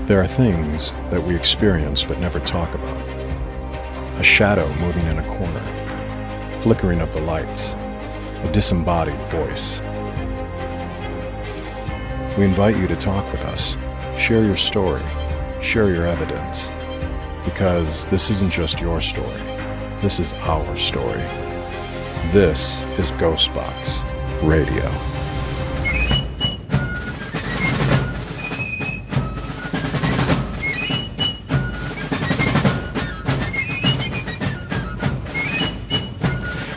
There are things that we experience but never talk about. A shadow moving in a corner, flickering of the lights, a disembodied voice. We invite you to talk with us, share your story, share your evidence, because this isn't just your story, this is our story. This is GhostBox Radio.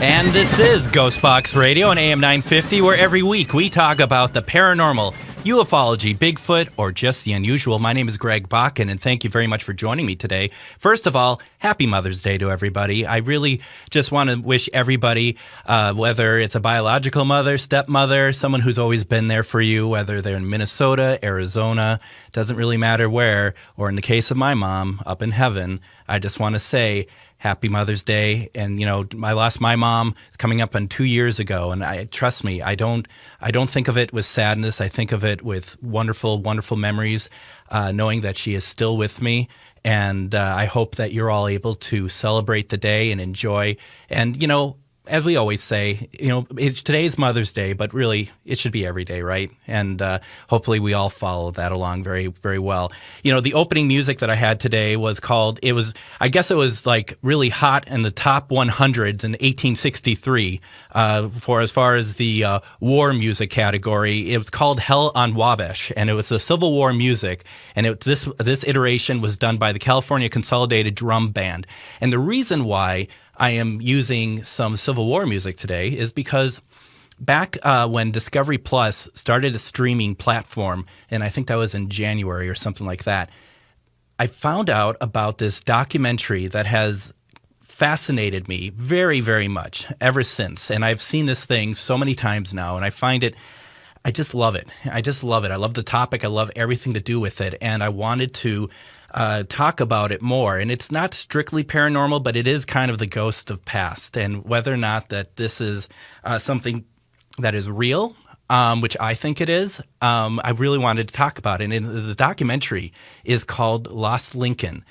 And this is GhostBox Radio on AM 950, where every week we talk about the paranormal, ufology, Bigfoot, or just the unusual. My name is Greg Bakun, and thank you very much for joining me today. First of all, happy Mother's Day to everybody. I really just want to wish everybody, whether it's a biological mother, stepmother, someone who's always been there for you, whether they're in Minnesota, Arizona, doesn't really matter where, or in the case of my mom, up in heaven, I just want to say Happy Mother's Day. And, you know, I lost my mom coming up on 2 years ago. And trust me, I don't think of it with sadness. I think of it with wonderful, wonderful memories, knowing that she is still with me. And I hope that you're all able to celebrate the day and enjoy. And, you know, as we always say, you know, today's Mother's Day, but really it should be every day, right? And hopefully we all follow that along very, very well. You know, the opening music that I had today was I guess it was like really hot in the top 100s in 1863 for as far as the war music category. It was called Hell on Wabash, and it was the Civil War music. And this iteration was done by the California Consolidated Drum Band. And the reason why I am using some Civil War music today is because back when Discovery Plus started a streaming platform, and I think that was in January or something like that, I found out about this documentary that has fascinated me very, very much ever since. And I've seen this thing so many times now, and I just love it. I just love it. I love the topic. I love everything to do with it. And I wanted to talk about it more. And it's not strictly paranormal, but it is kind of the ghost of past. And whether or not that this is something that is real, which I think it is, I really wanted to talk about it. And the documentary is called Lost Lincoln.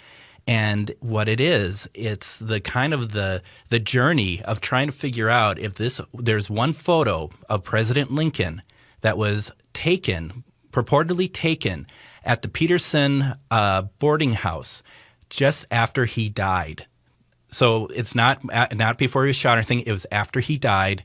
And what it is, it's the kind of the journey of trying to figure out if there's one photo of President Lincoln that was purportedly taken at the Petersen boarding house just after he died. So it's not before he was shot or anything. It was after he died,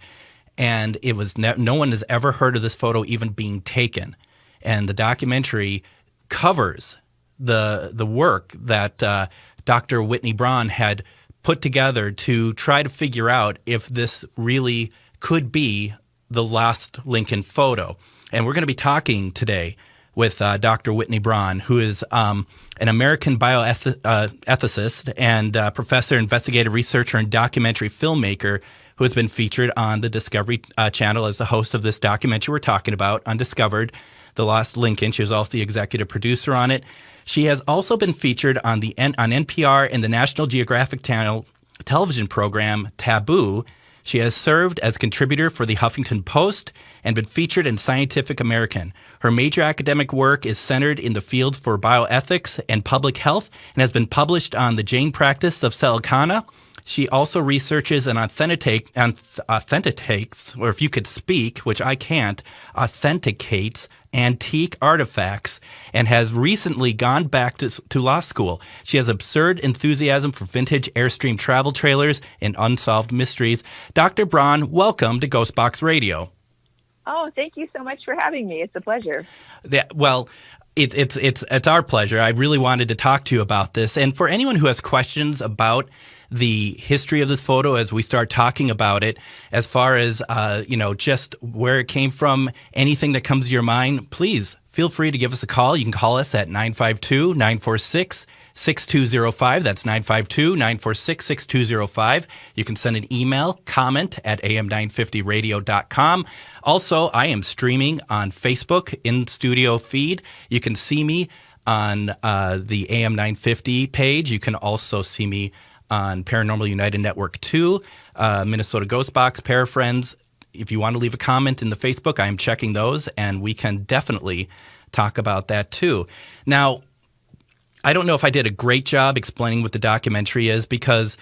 and it was no one has ever heard of this photo even being taken. And the documentary covers the work that Dr. Whitny Braun had put together to try to figure out if this really could be the lost Lincoln photo. And we're going to be talking today with Dr. Whitny Braun, who is an American bioethicist and professor, investigative researcher, and documentary filmmaker who has been featured on the Discovery Channel as the host of this documentary we're talking about, Undiscovered, The Lost Lincoln. She was also the executive producer on it. She has also been featured on NPR and the National Geographic Channel television program Taboo. She has served as contributor for the Huffington Post and been featured in Scientific American. Her major academic work is centered in the field for bioethics and public health and has been published on the Jane Practice of Silicana. She also researches and authenticates, or if you could speak, which I can't, authenticates antique artifacts, and has recently gone back to law school. She has absurd enthusiasm for vintage Airstream travel trailers and unsolved mysteries. Dr. Braun, welcome to GhostBox Radio. Oh, thank you so much for having me. It's a pleasure. It's our pleasure. I really wanted to talk to you about this. And for anyone who has questions about the history of this photo as we start talking about it, as far as, just where it came from, anything that comes to your mind, please feel free to give us a call. You can call us at 952-946-6205. That's 952-946-6205. You can send an email, comment at am950radio.com. Also, I am streaming on Facebook in studio feed. You can see me on the AM950 page. You can also see me on Paranormal United Network 2, Minnesota Ghostbox, Parafriends, if you want to leave a comment in the Facebook, I am checking those, and we can definitely talk about that too. Now, I don't know if I did a great job explaining what the documentary is, because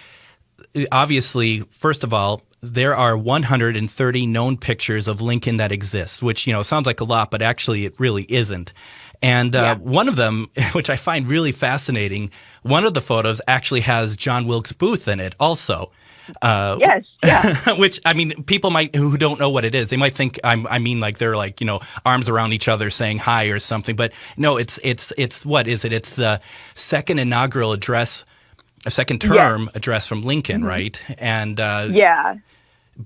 obviously, first of all, there are 130 known pictures of Lincoln that exist, which, sounds like a lot, but actually it really isn't. And one of them, which I find really fascinating, one of the photos actually has John Wilkes Booth in it also. Yes, yeah. Which, I mean, people who don't know what it is, they might think like they're like, arms around each other saying hi or something. But no, it's what is it? It's the second inaugural address, a second term address from Lincoln, right? And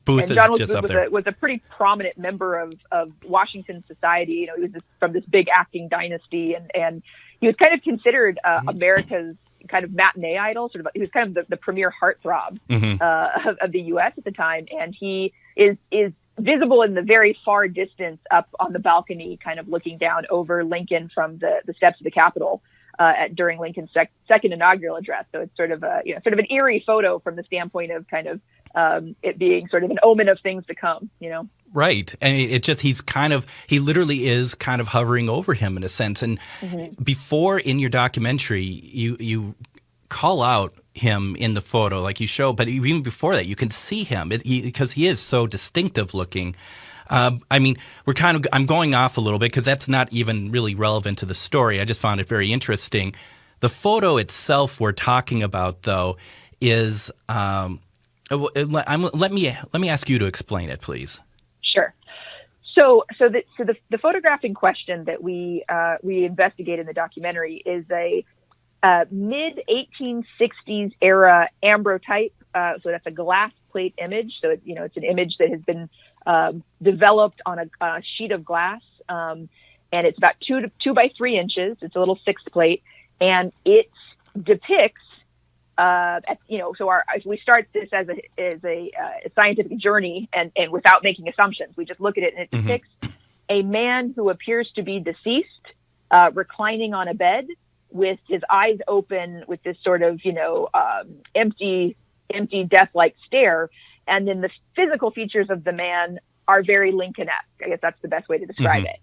Booth and John is just up there. Was a pretty prominent member of Washington society. He was from this big acting dynasty, and he was kind of considered America's kind of matinee idol. He was kind of the premier heartthrob of the U.S. at the time, and he is visible in the very far distance up on the balcony, kind of looking down over Lincoln from the steps of the Capitol during Lincoln's second inaugural address. So it's sort of an eerie photo from the standpoint of kind of it being sort of an omen of things to come, Right. And he literally is kind of hovering over him in a sense. And before in your documentary, you call out him in the photo like you show, but even before that, you can see him because he is so distinctive looking. I'm going off a little bit because that's not even really relevant to the story. I just found it very interesting. The photo itself we're talking about, though, is let me ask you to explain it, please. Sure. So the photograph in question that we investigate in the documentary is a mid 1860s era ambrotype. So that's a glass plate image. So it's an image that has been developed on a sheet of glass, and it's about 2 by 3 inches. It's a little 6 plate, and it depicts. So we start this as a scientific journey, and without making assumptions, we just look at it, and it depicts a man who appears to be deceased, reclining on a bed with his eyes open, with this sort of empty death-like stare, and then the physical features of the man are very Lincoln-esque. I guess that's the best way to describe it.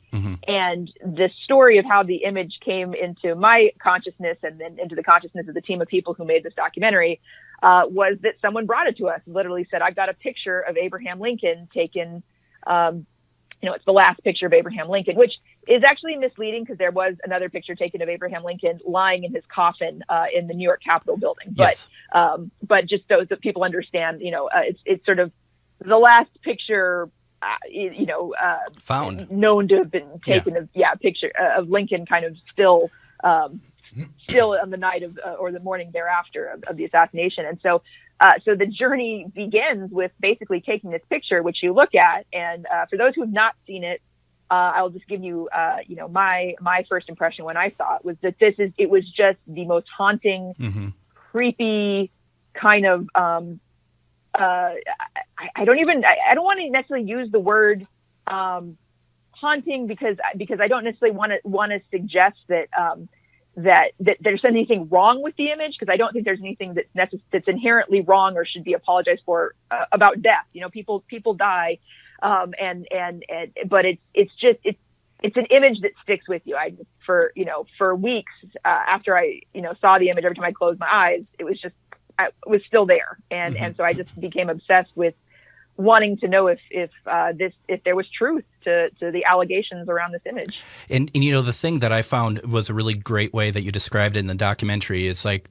And the story of how the image came into my consciousness and then into the consciousness of the team of people who made this documentary was that someone brought it to us and literally said, I've got a picture of Abraham Lincoln taken, it's the last picture of Abraham Lincoln, which is actually misleading because there was another picture taken of Abraham Lincoln lying in his coffin in the New York Capitol building. Yes. But just so that people understand, it's sort of the last picture found, known to have been taken picture of Lincoln kind of still on the night of or the morning thereafter of the assassination. And so the journey begins with basically taking this picture, which you look at. And for those who have not seen it, I'll just give you, my first impression when I saw it was that it was just the most haunting, creepy kind of, I don't want to necessarily use the word haunting because I don't necessarily want to suggest that there's anything wrong with the image, because I don't think there's anything that's inherently wrong or should be apologized for about death. People die, but it's an image that sticks with you. For weeks after I saw the image, every time I closed my eyes, it was still there, and so I just became obsessed with wanting to know if there was truth to the allegations around this image. And the thing that I found was a really great way that you described it in the documentary. It's like,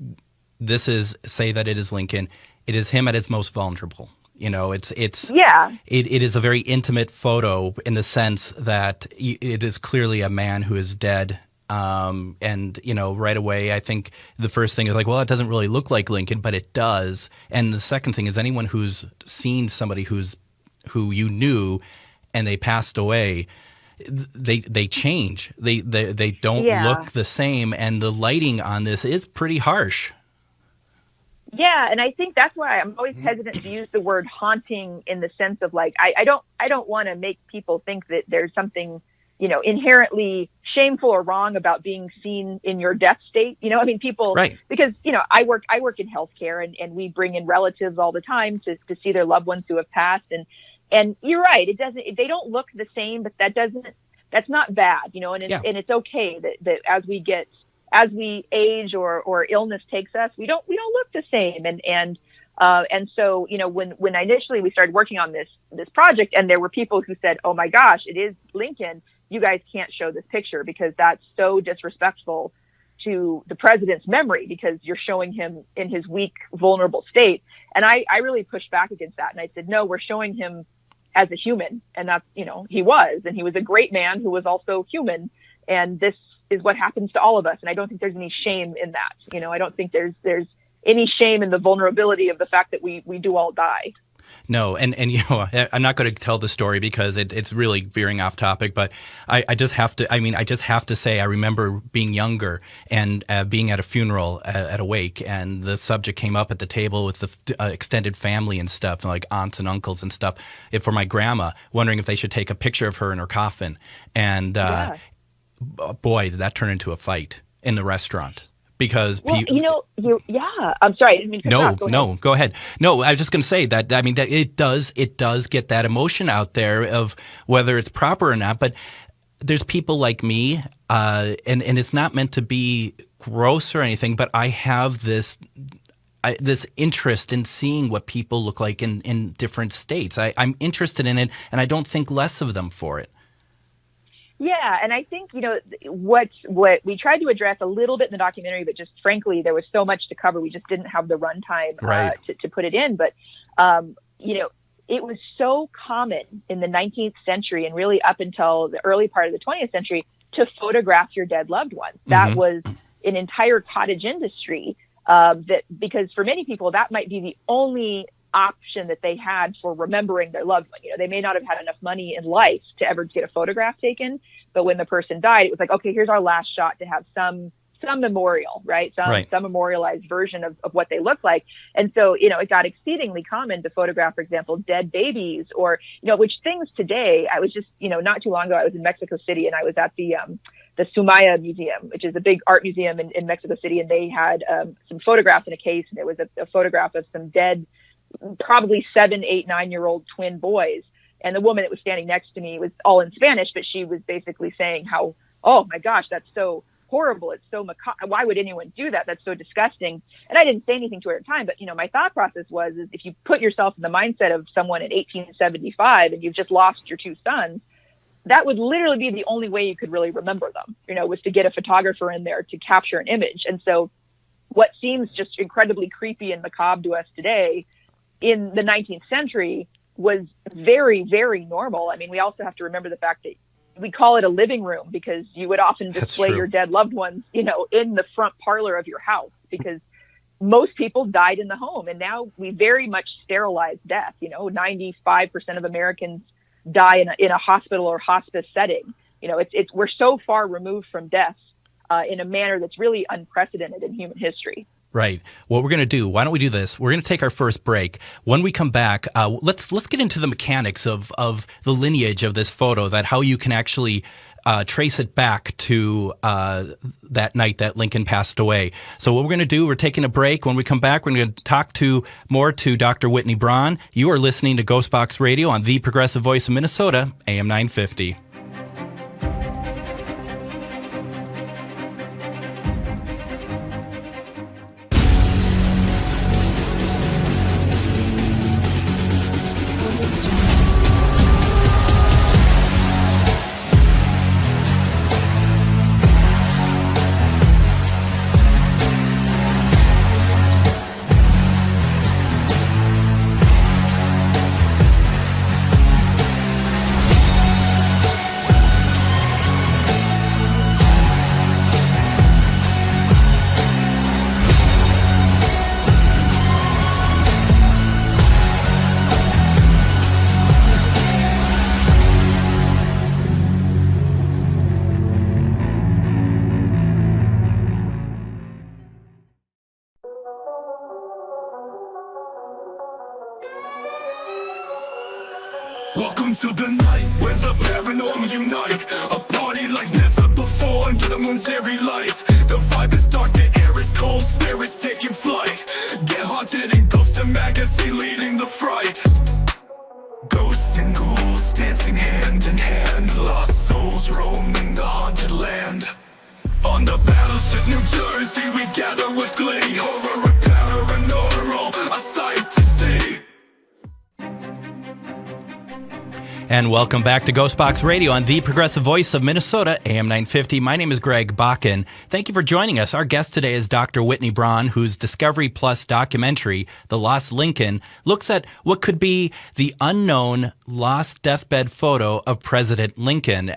say that it is Lincoln. It is him at his most vulnerable. It is a very intimate photo in the sense that it is clearly a man who is dead. And right away, I think the first thing is like, well, it doesn't really look like Lincoln, but it does. And the second thing is, anyone who's seen somebody who you knew and they passed away, they change. They don't look the same. And the lighting on this is pretty harsh. Yeah, and I think that's why I'm always hesitant to use the word haunting in the sense of like, I don't want to make people think that there's something inherently shameful or wrong about being seen in your death state. People, right. Because, I work in healthcare and we bring in relatives all the time to see their loved ones who have passed. And And you're right. They don't look the same, but that's not bad, you know, and it's okay that as we age or illness takes us, we don't look the same. And so, you know, when initially we started working on this project, and there were people who said, "Oh my gosh, it is Lincoln. You guys can't show this picture because that's so disrespectful to the president's memory, because you're showing him in his weak, vulnerable state." And I really pushed back against that. And I said, no, we're showing him as a human. And that's, you know, he was a great man who was also human. And this is what happens to all of us. And I don't think there's any shame in that. You know, I don't think there's any shame in the vulnerability of the fact that we do all die. No, and you know, I'm not going to tell the story because it's really veering off topic, but I just have to say I remember being younger and being at a funeral at a wake, and the subject came up at the table with the extended family and stuff, like aunts and uncles and stuff, for my grandma, wondering if they should take a picture of her in her coffin. And boy, did that turn into a fight in the restaurant. Because I'm sorry. I didn't mean to go ahead. No, I was just going to say that. I mean, that it does get that emotion out there of whether it's proper or not. But there's people like me, and it's not meant to be gross or anything. But I have this interest in seeing what people look like in different states. I'm interested in it, and I don't think less of them for it. Yeah, and I think, you know, what we tried to address a little bit in the documentary, but just frankly, there was so much to cover, we just didn't have the runtime to put it in. But, you know, it was so common in the 19th century and really up until the early part of the 20th century to photograph your dead loved ones. That was an entire cottage industry, because for many people, that might be the only option that they had for remembering their loved one. You know, they may not have had enough money in life to ever get a photograph taken, but when the person died, it was like, okay, here's our last shot to have some memorial, right? Some memorialized version of what they look like. And so, you know, it got exceedingly common to photograph, for example, dead babies, or, you know, which things today, I was just, you know, not too long ago, I was in Mexico City, and I was at the Sumaya Museum, which is a big art museum in Mexico City. And they had some photographs in a case, and there was a photograph of some dead, probably 7, 8, 9-year-old twin boys. And the woman that was standing next to me was all in Spanish, but she was basically saying how, oh my gosh, that's so horrible. It's so macabre. Why would anyone do that? That's so disgusting. And I didn't say anything to her at the time, but, you know, my thought process was, is if you put yourself in the mindset of someone in 1875 and you've just lost your 2 sons, that would literally be the only way you could really remember them, you know, was to get a photographer in there to capture an image. And so what seems just incredibly creepy and macabre to us today, in the 19th century, was very, very normal. I mean, we also have to remember the fact that we call it a living room because you would often display your dead loved ones, you know, in the front parlor of your house, because most people died in the home. And now we very much sterilize death. You know, 95% of Americans die in a hospital or hospice setting. You know, we're so far removed from death in a manner that's really unprecedented in human history. Right. What we're going to do, why don't we do this? We're going to take our first break. When we come back, let's get into the mechanics of the lineage of this photo, that how you can actually trace it back to that night that Lincoln passed away. So what we're going to do, we're taking a break. When we come back, we're going to talk more to Dr. Whitny Braun. You are listening to GhostBox Radio on the Progressive Voice of Minnesota, AM 950. Welcome to the night where the paranormal unite. A party like never before under the moon's airy lights. The vibe is dark, the air is cold, spirits taking flight. Get haunted in Ghost, the magazine leading the fright. Ghosts in dancing hand in hand, lost souls roaming the haunted land. On the battleship New Jersey, we gather with glee, horror and paranormal, a sight to see. And welcome back to GhostBox Radio on the progressive voice of Minnesota, AM 950. My name is Greg Bakun. Thank you for joining us. Our guest today is Dr. Whitny Braun, whose Discovery Plus documentary, The Lost Lincoln, looks at what could be the unknown lost deathbed photo of President Lincoln.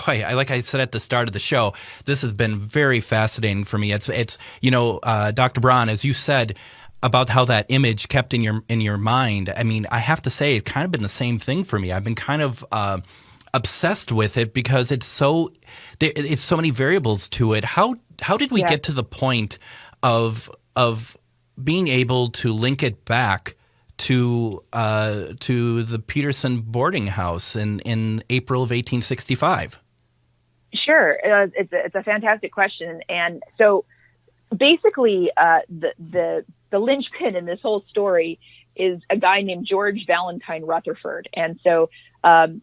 Boy, like I said at the start of the show, this has been very fascinating for me. It's Dr. Braun, as you said, about how that image kept in your mind. I mean, I have to say, it's kind of been the same thing for me. I've been kind of obsessed with it because it's so many variables to it. How did we get to the point of being able to link it back to the Petersen boarding house in April of 1865? Sure, it's a fantastic question, and so basically, the linchpin in this whole story is a guy named George Valentine Rutherford. And so the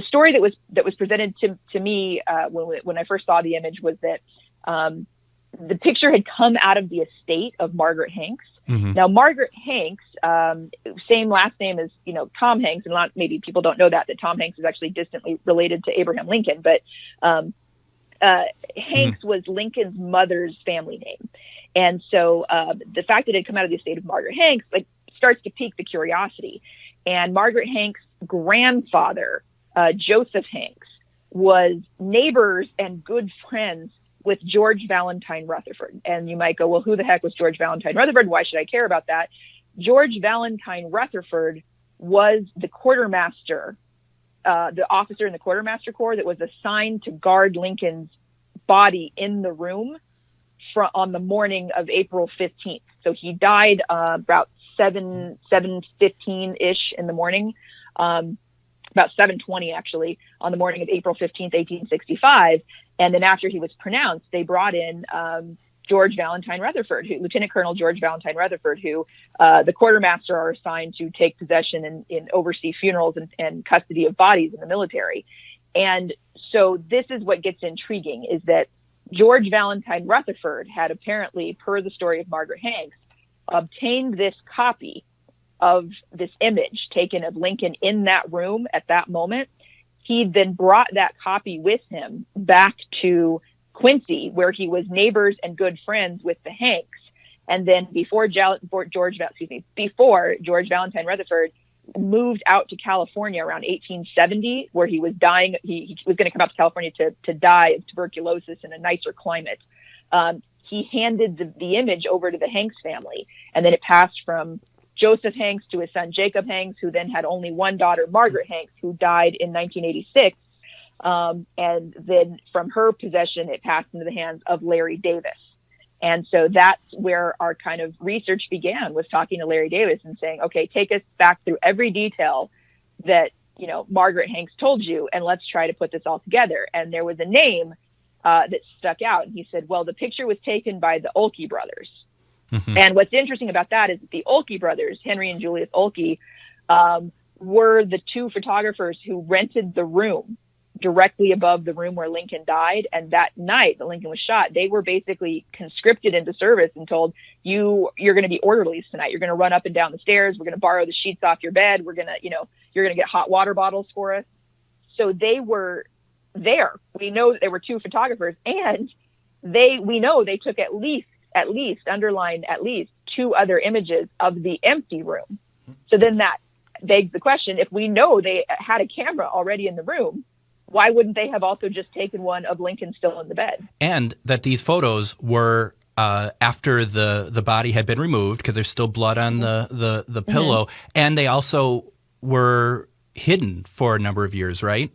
story that was presented to me when I first saw the image was that the picture had come out of the estate of Margaret Hanks. Mm-hmm. Now, Margaret Hanks, same last name as Tom Hanks, and maybe people don't know that Tom Hanks is actually distantly related to Abraham Lincoln, but Hanks was Lincoln's mother's family name. And so the fact that it had come out of the estate of Margaret Hanks starts to pique the curiosity. And Margaret Hanks' grandfather, Joseph Hanks, was neighbors and good friends with George Valentine Rutherford. And you might go, well, who the heck was George Valentine Rutherford? Why should I care about that? George Valentine Rutherford was the quartermaster, the officer in the quartermaster corps that was assigned to guard Lincoln's body in the room on the morning of April 15th. So he died about 7:15-ish in the morning, about 7:20 actually, on the morning of April 15th, 1865. And then after he was pronounced, they brought in George Valentine Rutherford, Lieutenant Colonel George Valentine Rutherford, who the quartermaster are assigned to take possession and oversee funerals and custody of bodies in the military. And so this is what gets intriguing, is that George Valentine Rutherford had apparently, per the story of Margaret Hanks, obtained this copy of this image taken of Lincoln in that room at that moment. He then brought that copy with him back to Quincy, where he was neighbors and good friends with the Hanks. And then before George Valentine Rutherford moved out to California around 1870, where he was dying. He was going to come out to California to die of tuberculosis in a nicer climate. He handed the image over to the Hanks family, and then it passed from Joseph Hanks to his son Jacob Hanks, who then had only one daughter, Margaret Hanks, who died in 1986. And then from her possession, it passed into the hands of Larry Davis. And so that's where our kind of research began, was talking to Larry Davis and saying, okay, take us back through every detail that, Margaret Hanks told you, and let's try to put this all together. And there was a name that stuck out. And he said, well, the picture was taken by the Olkey brothers. Mm-hmm. And what's interesting about that is that the Olkey brothers, Henry and Julius Olkey, were the two photographers who rented the room directly above the room where Lincoln died. And that night that Lincoln was shot, they were basically conscripted into service and told, you're going to be orderlies tonight. You're going to run up and down the stairs. We're going to borrow the sheets off your bed. We're going to, you're going to get hot water bottles for us. So they were there. We know that there were two photographers, and we know they took at least underlined at least two other images of the empty room. So then that begs the question, if we know they had a camera already in the room, why wouldn't they have also just taken one of Lincoln still in the bed? And that these photos were after the body had been removed, because there's still blood on the pillow, mm-hmm. and they also were hidden for a number of years, right?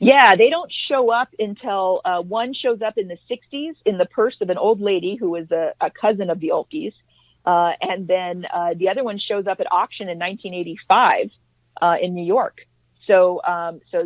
Yeah, they don't show up until one shows up in the 60s in the purse of an old lady who was a cousin of the Olkeys. And then the other one shows up at auction in 1985 in New York. So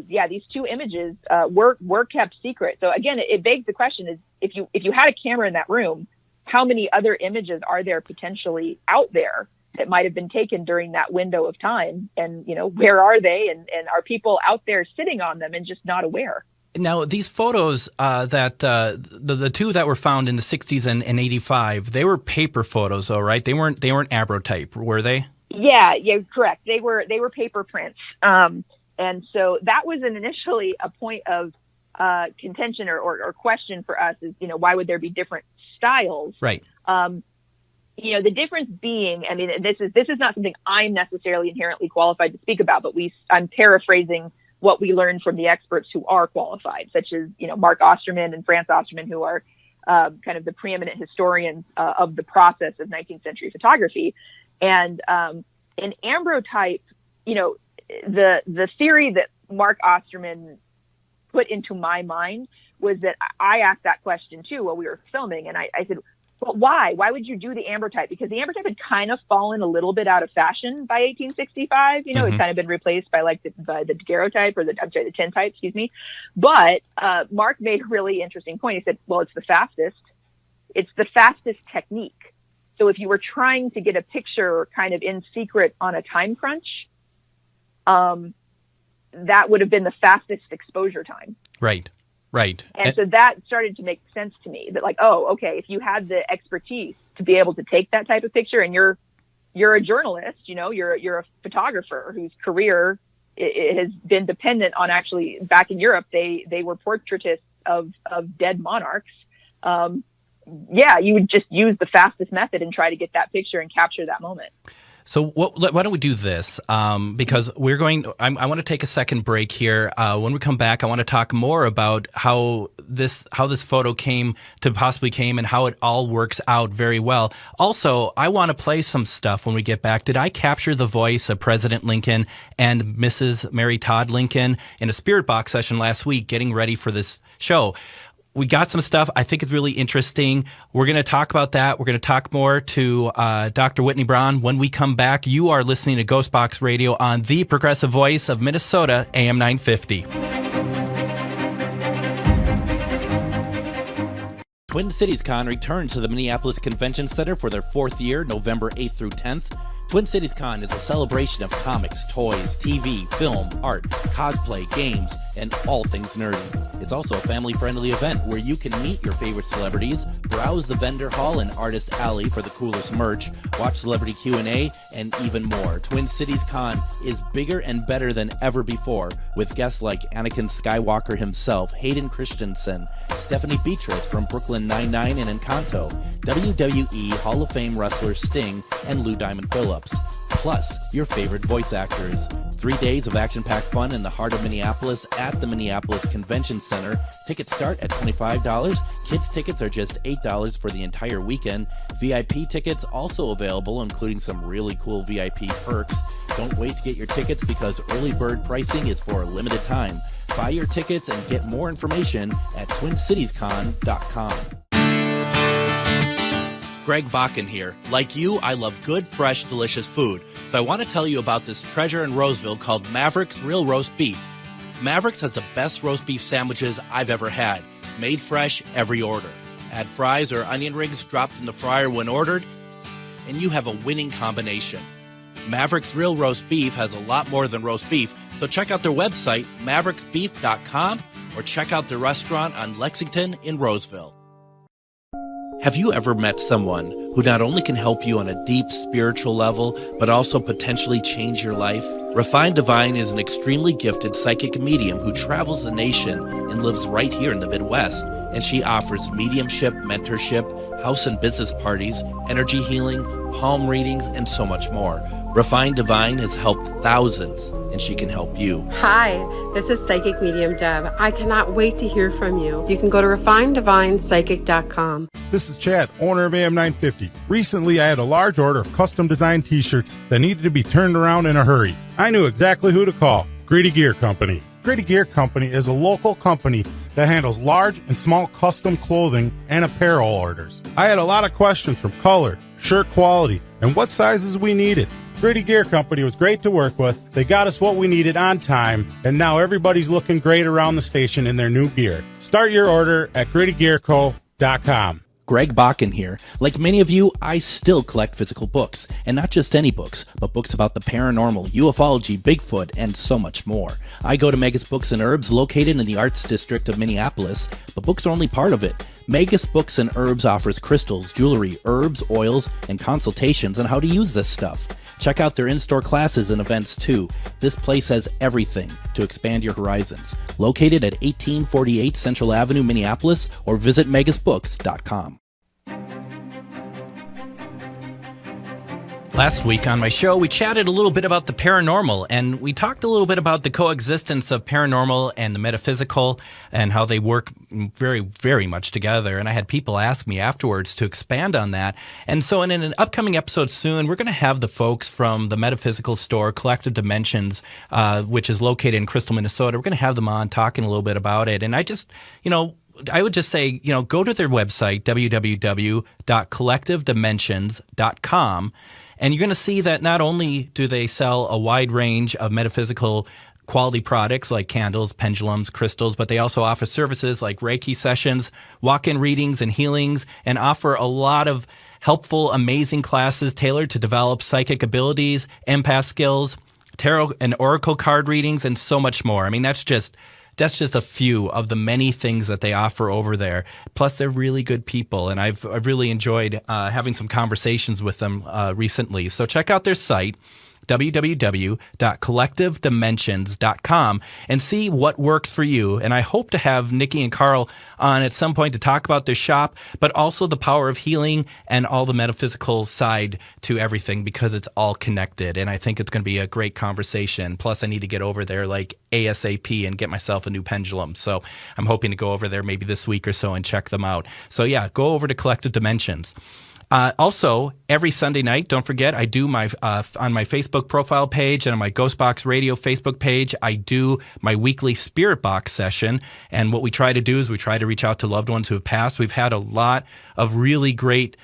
yeah, these two images were kept secret. So again, it begs the question: is if you had a camera in that room, how many other images are there potentially out there that might have been taken during that window of time. And, where are they? And are people out there sitting on them and just not aware? Now, these photos that the two that were found in the 60s and 85, they were paper photos, though, right? They weren't ambrotype, were they? Yeah, correct. They were paper prints. And so that was initially a point of contention or question for us is, why would there be different styles? Right. The difference being, I mean, this is not something I'm necessarily inherently qualified to speak about, but I'm paraphrasing what we learned from the experts who are qualified, such as, Mark Osterman and Franz Osterman, who are kind of the preeminent historians of the process of 19th century photography. And in ambrotype, the theory that Mark Osterman put into my mind was that I asked that question too while we were filming. And I said, but why? Why would you do the ambrotype? Because the ambrotype had kind of fallen a little bit out of fashion by 1865. It's kind of been replaced by the daguerreotype or the tintype, excuse me. But Mark made a really interesting point. He said, well, it's the fastest. It's the fastest technique. So if you were trying to get a picture kind of in secret on a time crunch, that would have been the fastest exposure time. Right. And so that started to make sense to me that okay, if you had the expertise to be able to take that type of picture and you're a journalist, you're a photographer whose career it has been dependent on actually back in Europe, they were portraitists of dead monarchs. You would just use the fastest method and try to get that picture and capture that moment. So why don't we do this? Because I want to take a second break here. When we come back, I want to talk more about how this photo came and how it all works out very well. Also, I want to play some stuff when we get back. Did I capture the voice of President Lincoln and Mrs. Mary Todd Lincoln in a Spirit Box session last week, getting ready for this show? We got some stuff I think is really interesting. We're going to talk about that. We're going to talk more to Dr. Whitny Braun when we come back. You are listening to GhostBox Radio on the progressive voice of Minnesota, AM 950. Twin Cities Con returns to the Minneapolis Convention Center for their fourth year, November 8th through 10th. Twin Cities Con is a celebration of comics, toys, TV, film, art, cosplay, games, and all things nerdy. It's also a family-friendly event where you can meet your favorite celebrities, browse the vendor hall and artist alley for the coolest merch, watch celebrity Q&A, and even more. Twin Cities Con is bigger and better than ever before, with guests like Anakin Skywalker himself, Hayden Christensen, Stephanie Beatrice from Brooklyn Nine-Nine and Encanto, WWE Hall of Fame wrestler Sting, and Lou Diamond Phillips. Plus, your favorite voice actors. 3 days of action-packed fun in the heart of Minneapolis at the Minneapolis Convention Center. Tickets start at $25. Kids tickets are just $8 for the entire weekend. VIP tickets also available, including some really cool VIP perks. Don't wait to get your tickets because early bird pricing is for a limited time. Buy your tickets and get more information at TwinCitiesCon.com. Greg Bakun here. Like you, I love good, fresh, delicious food. So I want to tell you about this treasure in Roseville called Maverick's Real Roast Beef. Maverick's has the best roast beef sandwiches I've ever had. Made fresh every order. Add fries or onion rings dropped in the fryer when ordered, and you have a winning combination. Maverick's Real Roast Beef has a lot more than roast beef, so check out their website, mavericksbeef.com, or check out their restaurant on Lexington in Roseville. Have you ever met someone who not only can help you on a deep spiritual level, but also potentially change your life? Refined Divine is an extremely gifted psychic medium who travels the nation and lives right here in the Midwest. And she offers mediumship, mentorship, house and business parties, energy healing, palm readings, and so much more. Refined Divine has helped thousands, and she can help you. Hi, this is Psychic Medium Deb. I cannot wait to hear from you. You can go to refineddivinepsychic.com. This is Chad, owner of AM 950. Recently, I had a large order of custom-designed t-shirts that needed to be turned around in a hurry. I knew exactly who to call. Grady Gear Company. Grady Gear Company is a local company that handles large and small custom clothing and apparel orders. I had a lot of questions from color, shirt quality, and what sizes we needed. Grady Gear Company was great to work with. They got us what we needed on time, and now everybody's looking great around the station in their new gear. Start your order at GradyGearCo.com. Greg Bakun here. Like many of you, I still collect physical books, and not just any books, but books about the paranormal, ufology, Bigfoot, and so much more. I go to Megas Books and Herbs, located in the Arts District of Minneapolis, but books are only part of it. Megas Books and Herbs offers crystals, jewelry, herbs, oils, and consultations on how to use this stuff. Check out their in-store classes and events too. This place has everything to expand your horizons. Located at 1848 Central Avenue, Minneapolis, or visit megasbooks.com. Last week on my show, we chatted a little bit about the paranormal, and we talked a little bit about the coexistence of paranormal and the metaphysical and how they work very, very much together. And I had people ask me afterwards to expand on that. And so in an upcoming episode soon, we're going to have the folks from the metaphysical store, Collective Dimensions, which is located in Crystal, Minnesota. We're going to have them on talking a little bit about it. And I just, I would just say, go to their website, www.collectivedimensions.com. And you're going to see that not only do they sell a wide range of metaphysical quality products like candles, pendulums, crystals, but they also offer services like Reiki sessions, walk-in readings and healings, and offer a lot of helpful, amazing classes tailored to develop psychic abilities, empath skills, tarot and oracle card readings, and so much more. I mean, that's just a few of the many things that they offer over there. Plus, they're really good people, and I've really enjoyed having some conversations with them recently. So check out their site, www.collectivedimensions.com, and see what works for you. And I hope to have Nikki and Carl on at some point to talk about their shop, but also the power of healing and all the metaphysical side to everything, because it's all connected. And I think it's going to be a great conversation. Plus, I need to get over there like ASAP and get myself a new pendulum. So I'm hoping to go over there maybe this week or so and check them out. So yeah, go over to Collective Dimensions. Also, every Sunday night, don't forget, I do my on my Facebook profile page and on my GhostBox Radio Facebook page, I do my weekly Spirit Box session. And what we try to do is we try to reach out to loved ones who have passed. We've had a lot of really great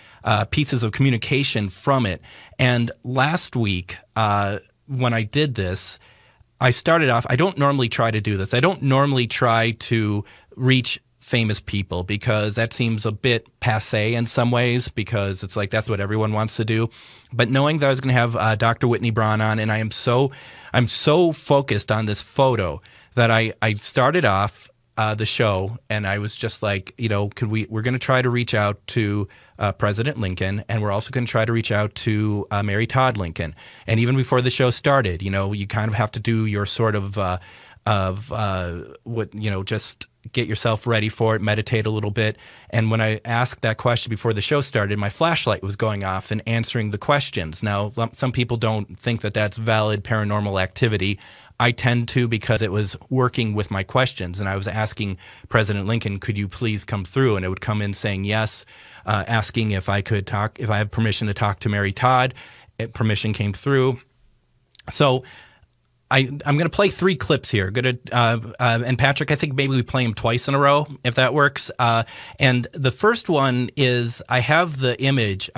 pieces of communication from it. And last week, when I did this, I started off, I don't normally try to do this. I don't normally try to reach famous people because that seems a bit passé in some ways, because it's like that's what everyone wants to do. But knowing that I was going to have Dr. Whitny Braun on, and I'm so focused on this photo that I started off the show, and I was just like, we're going to try to reach out to President Lincoln, and we're also going to try to reach out to Mary Todd Lincoln. And even before the show started, you kind of have to do your sort of just get yourself ready for it, meditate a little bit. And when I asked that question before the show started, my flashlight was going off and answering the questions. Now, some people don't think that that's valid paranormal activity. I tend to, because it was working with my questions. And I was asking President Lincoln, could you please come through? And it would come in saying yes, asking if I could talk, if I have permission to talk to Mary Todd. Permission came through. So I'm going to play 3 clips here. And Patrick, I think maybe we play them twice in a row, if that works. And the first one is I had the image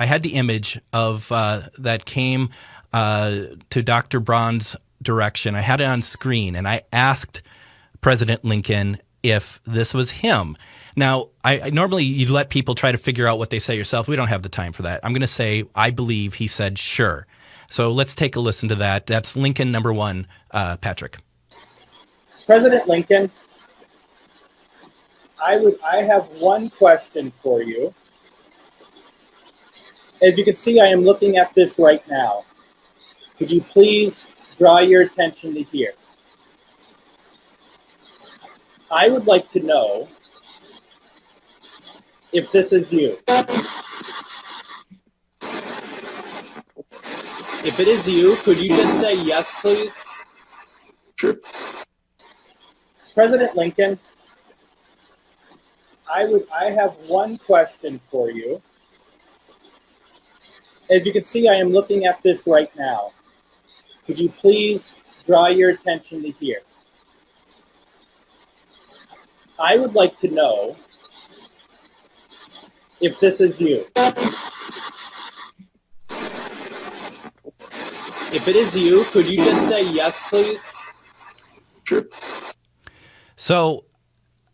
of that came to Dr. Braun's direction. I had it on screen, and I asked President Lincoln if this was him. Now, I normally you let people try to figure out what they say yourself. We don't have the time for that. I'm going to say I believe he said sure. So let's take a listen to that. That's Lincoln number 1, Patrick. President Lincoln, I have one question for you. As you can see, I am looking at this right now. Could you please draw your attention to here? I would like to know if this is you. If it is you, could you just say yes, please? Sure. President Lincoln, I have one question for you. As you can see, I am looking at this right now. Could you please draw your attention to here? I would like to know if this is you. If it is you, could you just say yes, please? Sure. So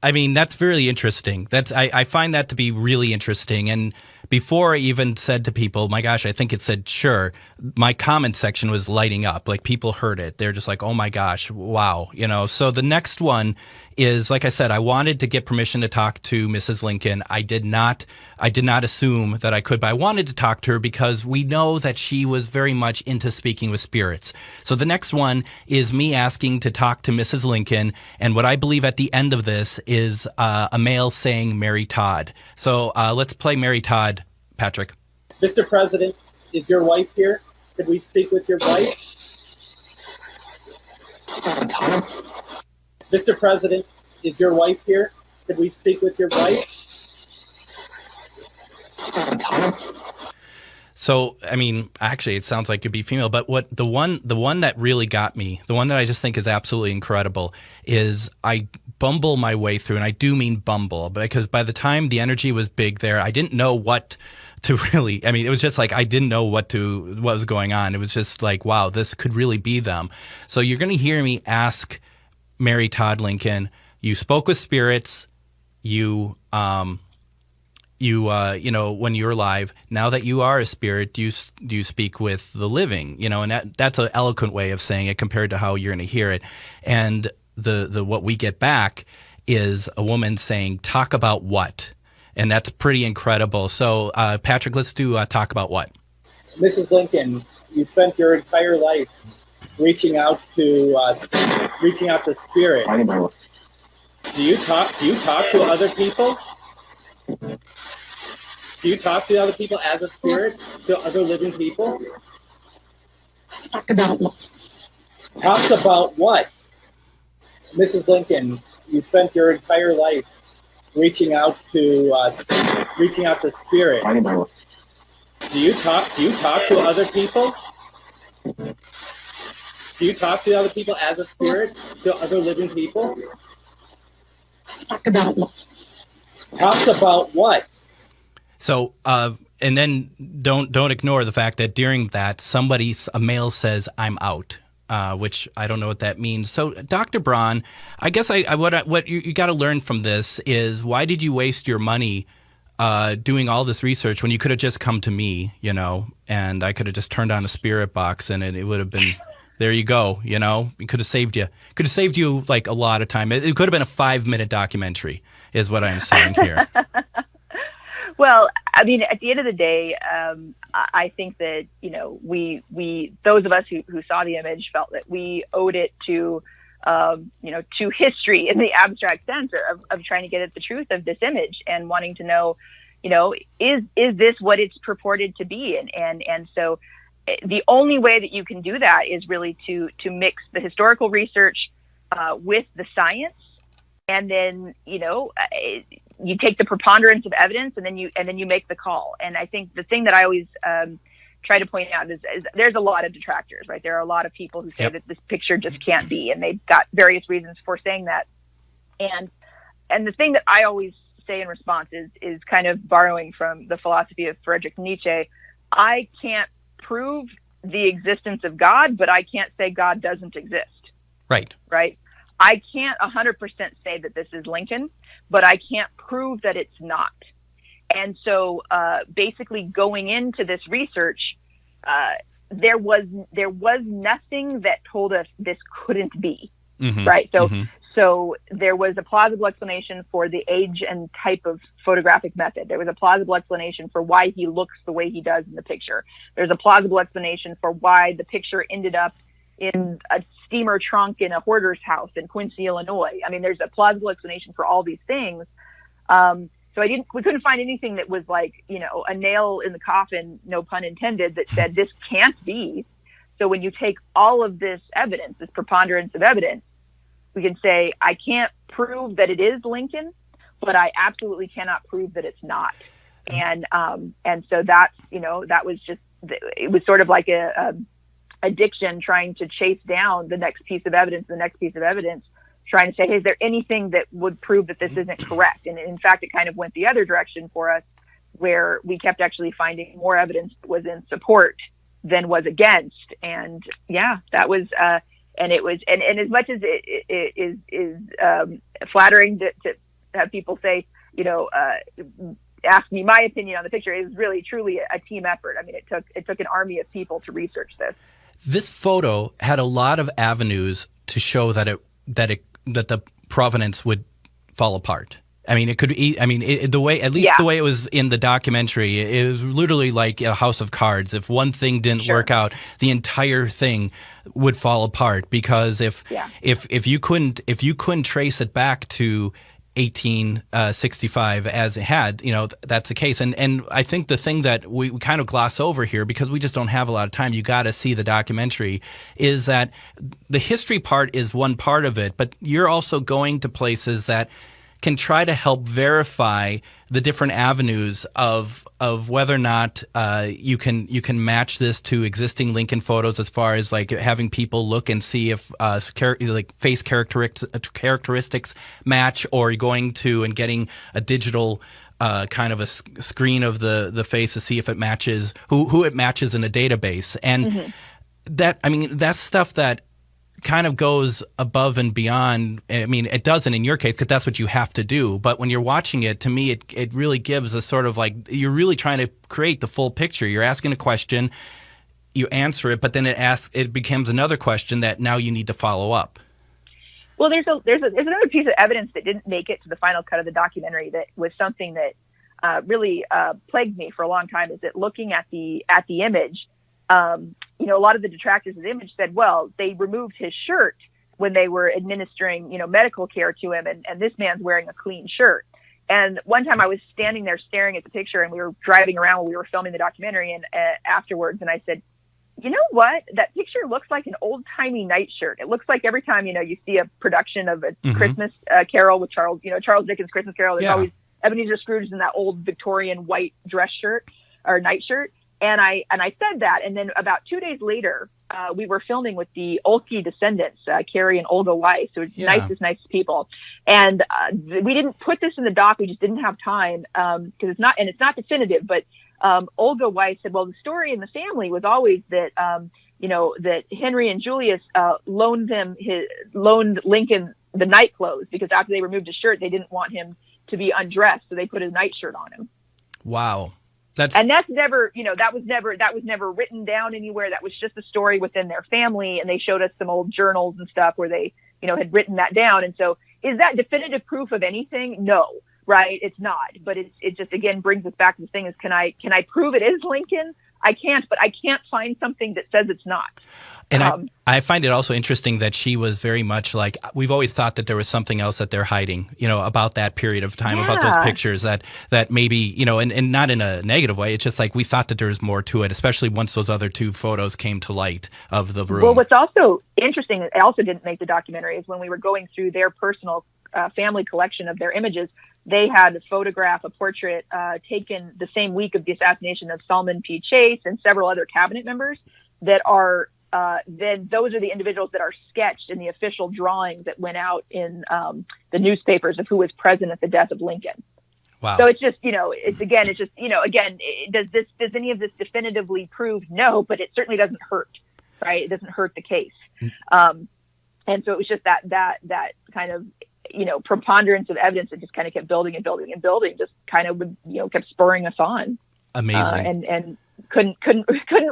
I mean, that's really interesting. I find that to be really interesting. And before I even said to people, my gosh, I think it said sure, my comment section was lighting up. Like, people heard it. They're just like, oh my gosh, wow. So the next one is, like I said, I wanted to get permission to talk to Mrs. Lincoln. I did not assume that I could, but I wanted to talk to her because we know that she was very much into speaking with spirits. So the next one is me asking to talk to Mrs. Lincoln. And what I believe at the end of this is a male saying Mary Todd. So let's play Mary Todd, Patrick. Mr. President, is your wife here? Could we speak with your wife? Mr. President, is your wife here? Could we speak with your wife? So, I mean, actually, it sounds like it'd be female, but what the one that really got me, the one that I just think is absolutely incredible, is I bumble my way through, and I do mean bumble, because by the time the energy was big there, I didn't know what to really, I mean, it was just like I didn't know what was going on. It was just like, wow, this could really be them. So you're going to hear me ask Mary Todd Lincoln, you spoke with spirits, when you were alive. Now that you are a spirit, do you speak with the living? And that's an eloquent way of saying it compared to how you're going to hear it. And the what we get back is a woman saying, "Talk about what?" And that's pretty incredible. So, Patrick, let's do talk about what. Mrs. Lincoln, you spent your entire life reaching out to spirits. Do you talk to other people? Do you talk to other people as a spirit, to other living people? Talk about what? Talk about what? Mrs. Lincoln, you spent your entire life reaching out to spirits. Do you talk to other people? Do you talk to other people as a spirit, to other living people? Talk about what? Talk about what? So, and then don't ignore the fact that during that, a male says, "I'm out," which I don't know what that means. So, Dr. Braun, I guess what you got to learn from this is, why did you waste your money doing all this research when you could have just come to me, and I could have just turned on a spirit box and it would have been, there you go, it could have saved you. Could have saved you like a lot of time. It could have been a 5-minute documentary, is what I'm saying here. Well, I mean, at the end of the day, I think that, we those of us who saw the image felt that we owed it to history in the abstract sense of trying to get at the truth of this image and wanting to know, is this what it's purported to be? And so the only way that you can do that is really to mix the historical research with the science. And then, you take the preponderance of evidence and then you make the call. And I think the thing that I always try to point out is there's a lot of detractors, right? There are a lot of people who say that this picture just can't be, and they've got various reasons for saying that. And the thing that I always say in response is kind of borrowing from the philosophy of Friedrich Nietzsche. I can't prove the existence of God, but I can't say God doesn't exist. Right. Right. I can't 100% say that this is Lincoln, but I can't prove that it's not. And so basically going into this research, there was nothing that told us this couldn't be, right? So there was a plausible explanation for the age and type of photographic method. There was a plausible explanation for why he looks the way he does in the picture. There's a plausible explanation for why the picture ended up in a steamer trunk in a hoarder's house in Quincy, Illinois. I mean, there's a plausible explanation for all these things. So we couldn't find anything that was like, a nail in the coffin, no pun intended, that said this can't be. So when you take all of this evidence, this preponderance of evidence, we can say, I can't prove that it is Lincoln, but I absolutely cannot prove that it's not. And so that's, that was just, it was sort of like a addiction trying to chase down the next piece of evidence, trying to say, hey, is there anything that would prove that this isn't correct? And in fact, it kind of went the other direction for us, where we kept actually finding more evidence that was in support than was against. And that was, and as much as it is flattering have people say, ask me my opinion on the picture. It was really, truly a team effort. I mean, it took an army of people to research this. This photo had a lot of avenues to show that the provenance would fall apart. I mean, it could be. I mean, the way it was in the documentary, it was literally like a house of cards. If one thing didn't work out, the entire thing would fall apart. Because if you couldn't trace it back to 1865 as it had, that's the case. And I think the thing that we kind of gloss over here, because we just don't have a lot of time, you got to see the documentary, is that the history part is one part of it, but you're also going to places that can try to help verify the different avenues of whether or not you can match this to existing Lincoln photos, as far as like having people look and see if face characteristics match, or going to and getting a digital kind of a screen of the face to see if it matches who it matches in a database. And that's stuff that kind of goes above and beyond. I mean, it doesn't in your case, because that's what you have to do. But when you're watching it, to me, it really gives a sort of like, you're really trying to create the full picture. You're asking a question, you answer it, but then it becomes another question that now you need to follow up. Well, there's another piece of evidence that didn't make it to the final cut of the documentary that was something that really plagued me for a long time. Is that looking at the image, a lot of the detractors of the image said, well, they removed his shirt when they were administering, medical care to him, and this man's wearing a clean shirt. And one time I was standing there staring at the picture, and we were driving around when we were filming the documentary, and afterwards, and I said, you know what? That picture looks like an old-timey nightshirt. It looks like every time, you see a production of a Christmas Carol with Charles Dickens' Christmas Carol, there's always Ebenezer Scrooge in that old Victorian white dress shirt or nightshirt. And I said that, and then about 2 days later, we were filming with the Olkey descendants, Carrie and Olga Weiss, who are nicest people. And we didn't put this in the doc; we just didn't have time because it's not definitive. But Olga Weiss said, well, the story in the family was always that that Henry and Julius loaned Lincoln the night clothes, because after they removed his shirt, they didn't want him to be undressed, so they put a nightshirt on him. Wow. That's never, that was never written down anywhere. That was just a story within their family. And they showed us some old journals and stuff where they, had written that down. And so is that definitive proof of anything? No, right? It's not, but it just, again, brings us back to the thing is, can I prove it is Lincoln? I can't, but I can't find something that says it's not. And I find it also interesting that she was very much like, we've always thought that there was something else that they're hiding, about that period of time, about those pictures that maybe, and not in a negative way. It's just like we thought that there was more to it, especially once those other two photos came to light of the room. Well, what's also interesting, it also didn't make the documentary, is when we were going through their personal family collection of their images, they had a portrait taken the same week of the assassination of Salmon P. Chase and several other cabinet members that are then those are the individuals that are sketched in the official drawings that went out in the newspapers of who was present at the death of Lincoln. Wow. So it's just, does any of this definitively prove? No, but it certainly doesn't hurt, right? It doesn't hurt the case. And so it was just that kind of, preponderance of evidence that just kind of kept building and building and building, just kind of, kept spurring us on. Amazing. And couldn't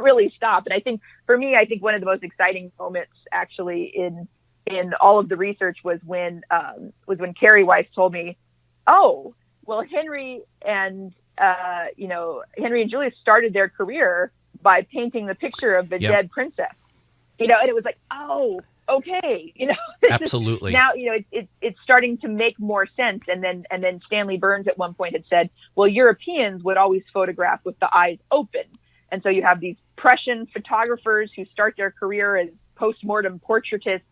really stop. And I think for me, one of the most exciting moments actually in all of the research was when Carrie Weiss told me, oh, well, Henry and Julius started their career by painting the picture of the dead princess, and it was like, oh, okay, absolutely. Now, it's starting to make more sense. And then Stanley Burns at one point had said, well, Europeans would always photograph with the eyes open. And so you have these Prussian photographers who start their career as postmortem portraitists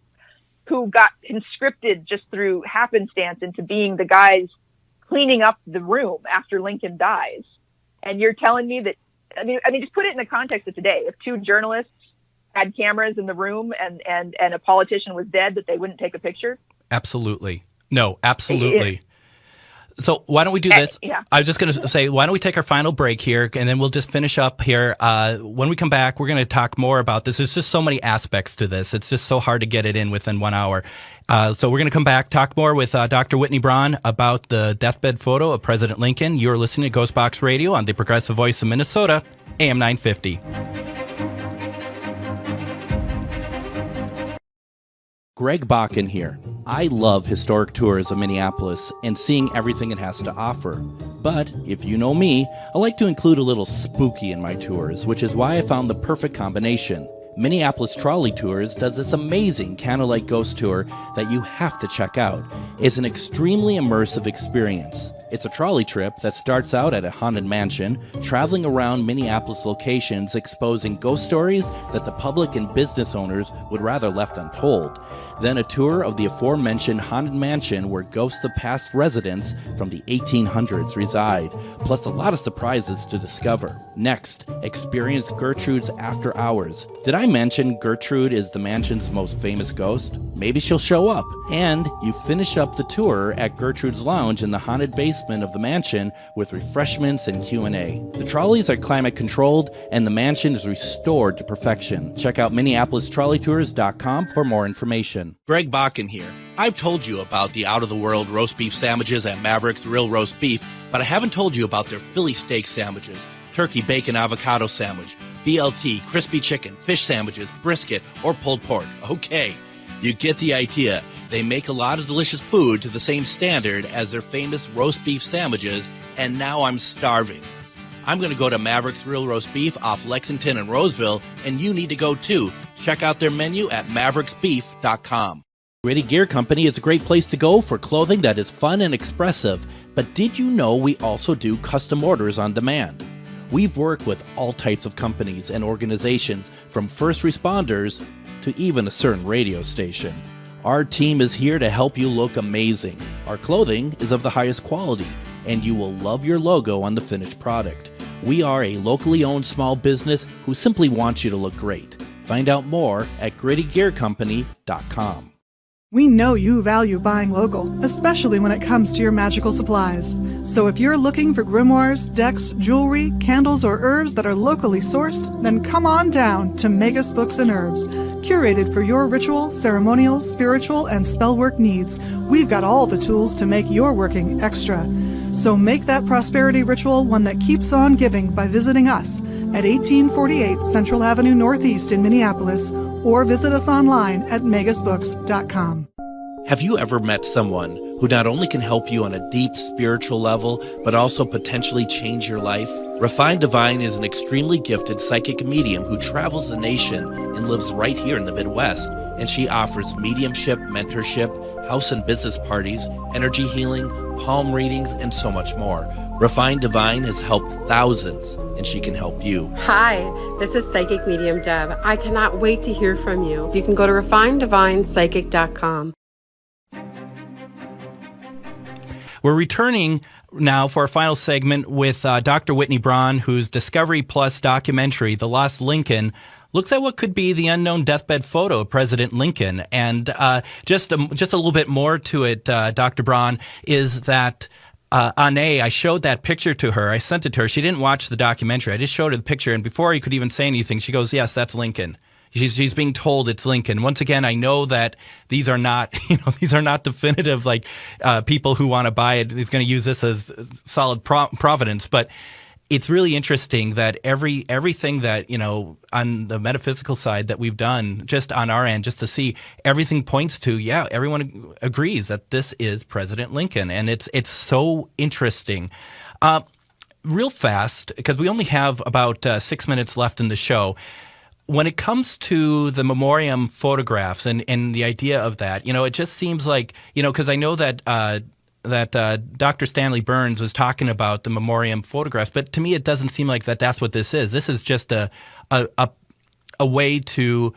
who got conscripted just through happenstance into being the guys cleaning up the room after Lincoln dies. And you're telling me that, I mean, just put it in the context of today. If two journalists had cameras in the room and a politician was dead, that they wouldn't take a picture? Absolutely. No, absolutely. So why don't we do this? Yeah. I was just going to say, why don't we take our final break here, and then we'll just finish up here. When we come back, we're going to talk more about this. There's just so many aspects to this. It's just so hard to get it in within 1 hour. So we're going to come back, talk more with Dr. Whitny Braun about the deathbed photo of President Lincoln. You're listening to GhostBox Radio on the Progressive Voice of Minnesota, AM 950. Greg Bakun here. I love historic tours of Minneapolis and seeing everything it has to offer. But if you know me, I like to include a little spooky in my tours, which is why I found the perfect combination. Minneapolis Trolley Tours does this amazing candlelight ghost tour that you have to check out. It's an extremely immersive experience. It's a trolley trip that starts out at a haunted mansion, traveling around Minneapolis locations exposing ghost stories that the public and business owners would rather left untold. Then a tour of the aforementioned haunted mansion where ghosts of past residents from the 1800s reside, plus a lot of surprises to discover. Next, experience Gertrude's After Hours. Did I mention Gertrude is the mansion's most famous ghost? Maybe she'll show up. And you finish up the tour at Gertrude's Lounge in the haunted basement of the mansion with refreshments and Q&A. The trolleys are climate controlled and the mansion is restored to perfection. Check out MinneapolisTrolleyTours.com for more information. Greg Bakun here. I've told you about the out-of-the-world roast beef sandwiches at Maverick's Real Roast Beef, but I haven't told you about their Philly steak sandwiches, turkey bacon avocado sandwich, BLT, crispy chicken, fish sandwiches, brisket, or pulled pork. Okay, you get the idea. They make a lot of delicious food to the same standard as their famous roast beef sandwiches, and now I'm starving. I'm going to go to Maverick's Real Roast Beef off Lexington and Roseville, and you need to go too. Check out their menu at mavericksbeef.com. Grady Gear Company is a great place to go for clothing that is fun and expressive. But did you know we also do custom orders on demand? We've worked with all types of companies and organizations, from first responders to even a certain radio station. Our team is here to help you look amazing. Our clothing is of the highest quality, and you will love your logo on the finished product. We are a locally owned small business who simply wants you to look great. Find out more at GradyGearCompany.com. We know you value buying local, especially when it comes to your magical supplies. So if you're looking for grimoires, decks, jewelry, candles, or herbs that are locally sourced, then come on down to Magus Books and Herbs. Curated for your ritual, ceremonial, spiritual, and spellwork needs, we've got all the tools to make your working extra. So make that prosperity ritual one that keeps on giving by visiting us at 1848 Central Avenue Northeast in Minneapolis, or visit us online at magusbooks.com. Have you ever met someone who not only can help you on a deep spiritual level, but also potentially change your life? Refined Divine is an extremely gifted psychic medium who travels the nation and lives right here in the Midwest. And she offers mediumship, mentorship, house and business parties, energy healing, palm readings, and so much more. Refined Divine has helped thousands, and she can help you. Hi, this is Psychic Medium Deb. I cannot wait to hear from you. You can go to refineddivinepsychic.com. We're returning now for our final segment with Dr. Whitny Braun, whose Discovery Plus documentary, The Lost Lincoln, looks at what could be the unknown deathbed photo of President Lincoln. And just a little bit more to it, Dr. Braun, is that I showed that picture to her. I sent it to her. She didn't watch the documentary. I just showed her the picture, and before I could even say anything, she goes, "Yes, that's Lincoln." She's being told it's Lincoln. Once again, I know that these are not definitive, like people who want to buy it is going to use this as solid provenance, but it's really interesting that everything that, on the metaphysical side that we've done just on our end, just to see, everything points to, everyone agrees that this is President Lincoln. And it's so interesting. Real fast, because we only have about 6 minutes left in the show. When it comes to the memoriam photographs and the idea of that, it just seems like, because I know that Dr. Stanley Burns was talking about the memoriam photographs, but to me it doesn't seem like that's what this is. This is just a way to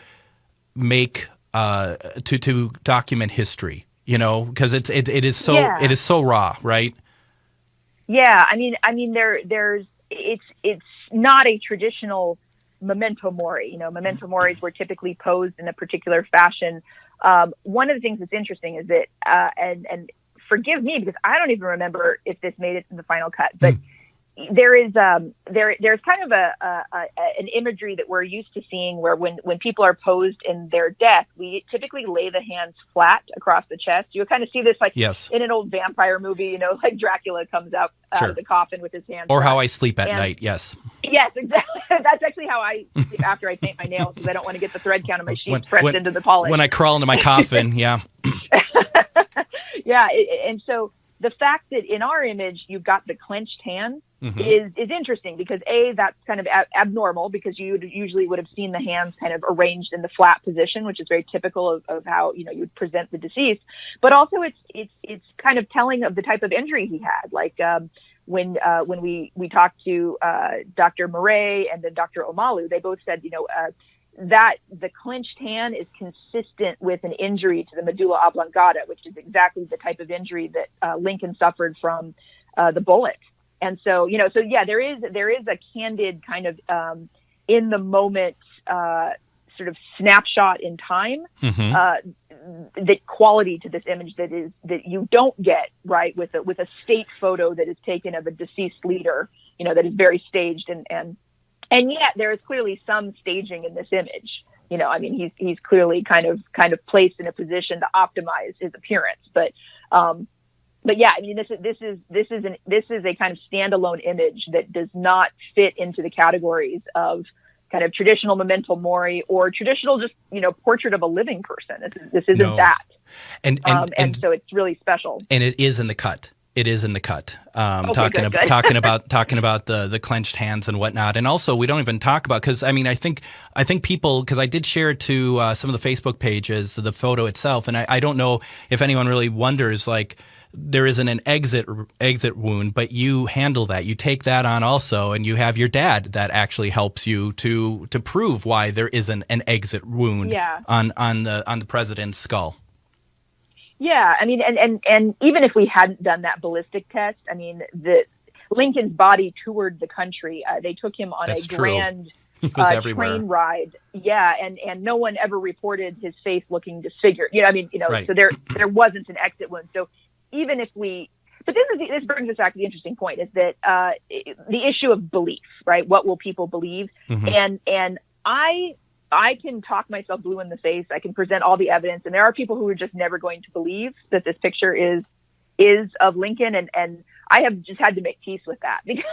make to document history, because it is so raw, right? Yeah, I mean, it's not a traditional memento mori. Memento moris were typically posed in a particular fashion. One of the things that's interesting is that, and forgive me because I don't even remember if this made it to the final cut, but there's kind of an imagery that we're used to seeing where when people are posed in their death, we typically lay the hands flat across the chest. You kind of see this like in an old vampire movie, like Dracula comes out of the coffin with his hands. Or How I Sleep at Night. Yes. Yes, exactly. That's actually how I sleep after I paint my nails because I don't want to get the thread count of my sheets pressed into the polish. When I crawl into my coffin, yeah. Yeah, and so the fact that in our image you've got the clenched hand is interesting because that's kind of abnormal because you usually would have seen the hands kind of arranged in the flat position, which is very typical of how you would present the deceased. But also it's kind of telling of the type of injury he had. Like when we talked to Dr. Murray and then Dr. Omalu, they both said that the clenched hand is consistent with an injury to the medulla oblongata, which is exactly the type of injury that Lincoln suffered from the bullet. And so, there is a candid kind of in the moment sort of snapshot in time that quality to this image that you don't get right with a state photo that is taken of a deceased leader, that is very staged and yet there is clearly some staging in this image. He's clearly kind of placed in a position to optimize his appearance, but yeah, this is a kind of standalone image that does not fit into the categories of kind of traditional memento mori or traditional just portrait of a living person. This isn't that, and so it's really special. And it is in the cut. It is in the cut. Talking about the clenched hands and whatnot, and also we don't even talk about because I think people, because I did share to some of the Facebook pages the photo itself, and I don't know if anyone really wonders like there isn't an exit wound, but you handle that. You take that on also, and you have your dad that actually helps you to prove why there isn't an exit wound on the president's skull. Yeah, and even if we hadn't done that ballistic test, Lincoln's body toured the country. They took him on grand train ride. Yeah, and no one ever reported his face looking disfigured. Right. So there wasn't an exit wound. So even if but this brings us back to the interesting point is that the issue of belief, right? What will people believe? And I can talk myself blue in the face. I can present all the evidence, and there are people who are just never going to believe that this picture is of Lincoln, and I have just had to make peace with that because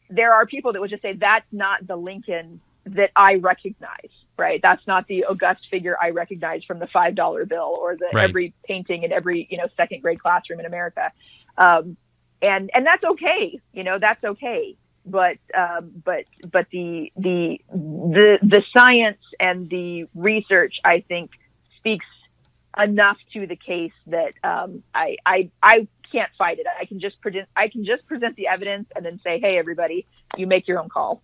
there are people that would just say that's not the Lincoln that I recognize, right? That's not the august figure I recognize from the $5 bill or every painting in every second grade classroom in America, and that's okay, that's okay. But the science and the research, I think, speaks enough to the case that I can't fight it. I can just present the evidence and then say, hey, everybody, you make your own call.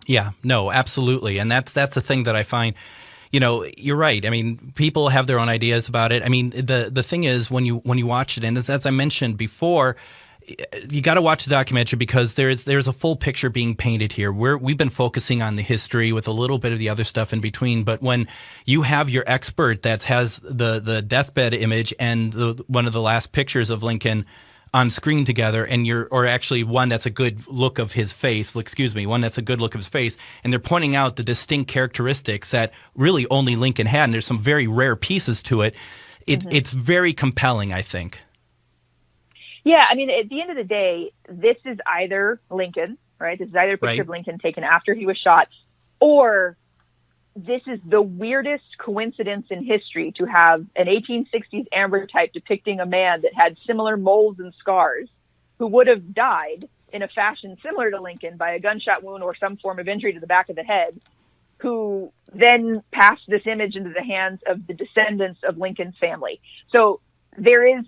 Yeah, no, absolutely, and that's the thing that I find. You're right. People have their own ideas about it. The thing is when you watch it, and as I mentioned before, you got to watch the documentary because there's a full picture being painted here. We've been focusing on the history with a little bit of the other stuff in between. But when you have your expert that has the deathbed image and one of the last pictures of Lincoln on screen together, or actually one that's a good look of his face, and they're pointing out the distinct characteristics that really only Lincoln had, and there's some very rare pieces to it. It's very compelling, I think. Yeah, at the end of the day, this is either Lincoln, right? This is either a picture of Lincoln taken after he was shot, or this is the weirdest coincidence in history to have an 1860s ambrotype depicting a man that had similar moles and scars who would have died in a fashion similar to Lincoln by a gunshot wound or some form of injury to the back of the head, who then passed this image into the hands of the descendants of Lincoln's family. So there is,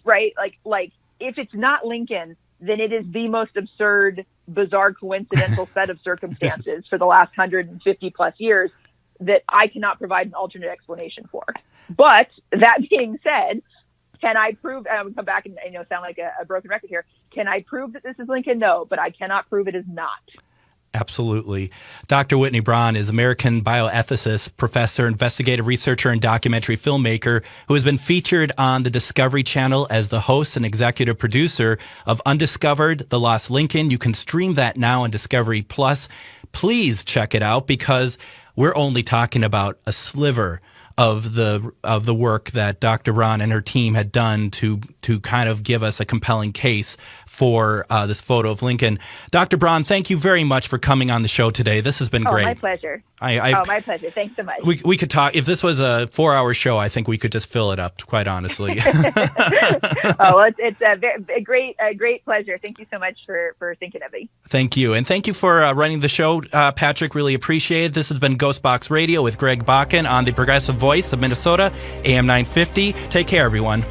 like, if it's not Lincoln, then it is the most absurd, bizarre, coincidental set of circumstances for the last 150 plus years that I cannot provide an alternate explanation for. But that being said, can I prove, and I would come back and sound like a broken record here, can I prove that this is Lincoln? No, but I cannot prove it is not. Absolutely. Dr. Whitny Braun is American bioethicist, professor, investigative researcher, and documentary filmmaker who has been featured on the Discovery Channel as the host and executive producer of Undiscovered, The Lost Lincoln. You can stream that now on Discovery Plus. Please check it out because we're only talking about a sliver of the work that Dr. Braun and her team had done to kind of give us a compelling case for this photo of Lincoln. Dr. Braun, thank you very much for coming on the show today. This has been great. My pleasure. My pleasure. Thanks so much. We could talk. If this was a 4-hour show, I think we could just fill it up, quite honestly. It's a great pleasure. Thank you so much for thinking of me. Thank you. And thank you for running the show, Patrick. Really appreciate it. This has been GhostBox Radio with Greg Bakun on the Progressive Voice of Minnesota, AM 950. Take care, everyone.